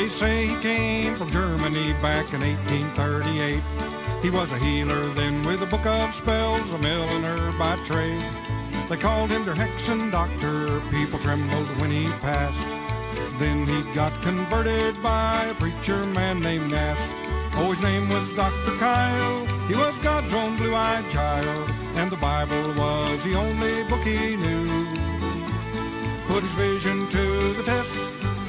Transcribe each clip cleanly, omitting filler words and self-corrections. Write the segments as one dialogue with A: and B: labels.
A: They say he came from Germany back in 1838. He was a healer then with a book of spells, a milliner by trade. They called him their Hexen doctor, people trembled when he passed. Then he got converted by a preacher man named Nast. Oh, his name was Dr. Keil, he was God's own blue-eyed child, and the Bible was the only book he knew. Put his vision to the test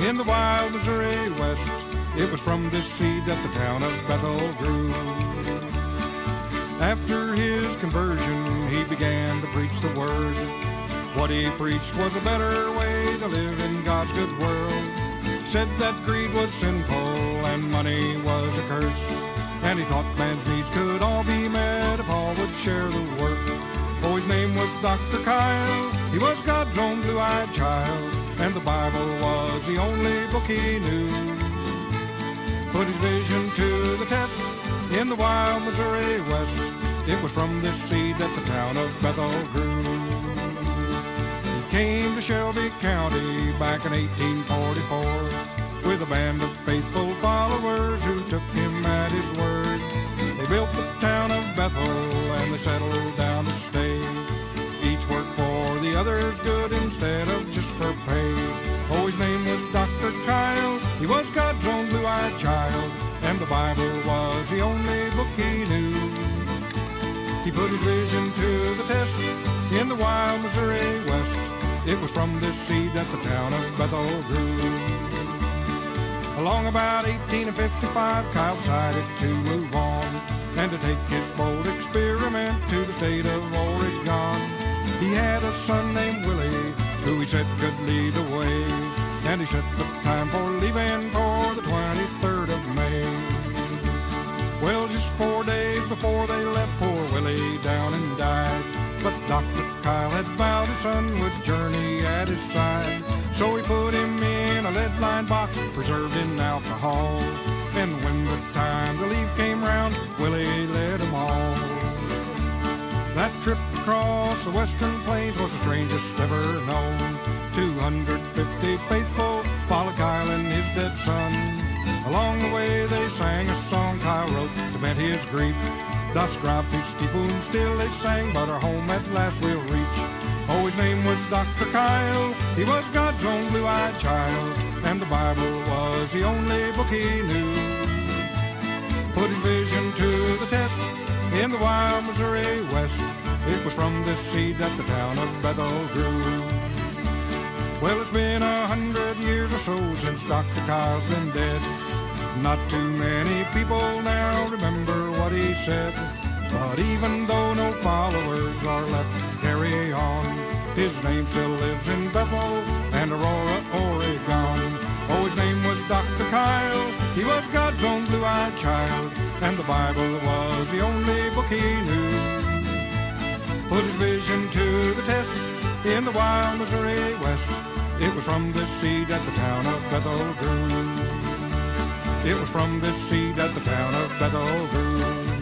A: in the wild Missouri West. It was from this seed that the town of Bethel grew. After his conversion, he began to preach the word. What he preached was a better way to live in God's good world. Said that greed was sinful and money was a curse, and he thought man's needs could all be met if all would share the work. Oh, his name was Dr. Keil, he was God's own blue-eyed child, and the Bible was the only book he knew. Put his vision to the test in the wild Missouri West. It was from this seed that the town of Bethel grew. He came to Shelby County back in 1844 with a band of faithful followers who took him at his word. They built the town of Bethel and they settled down to stay. Each worked for the other's good instead of just for pay. Oh, his name was Dr. Keil, he was God's own blue-eyed child, and the Bible was the only book he knew. He put his vision to the test in the wild Missouri West. It was from this seed that the town of Bethel grew. Along about 1855, Keil decided to move on and to take his bold experiment to the state of Oregon. He had a son named Willie who he said could lead the way, and he set the time for leaving for the 23rd of May. Well, just 4 days before they left, poor Willie down and died. But Dr. Keil had vowed his son would journey at his side. So he put him in a lead-lined box, preserved in alcohol. And when the time to leave came round, Willie led them all. That trip across the western plains was the strangest ever known. 250 faithful followed Keil and his dead son. Along the way they sang a song Keil wrote to vent his grief. Das Grab ist die still they sang, but our home at last we'll reach. Oh, his name was Dr. Keil, he was God's own blue-eyed child, and the Bible was the only book he knew. Put his vision to the test in the wild Missouri West. It was from this seed that the town of Bethel grew. Well, it's been 100 years or so since Dr. Keil's been dead. Not too many people now remember what he said. But even though no followers are left to carry on, his name still lives in Bethel and Aurora, Oregon. Oh, his name was Dr. Keil, he was God's own blue-eyed child, and the Bible was the only book he knew. Put his vision to the test in the wild Missouri West. It was from this seed that the town of Bethel grew. It was from this seed that the town of Bethel grew.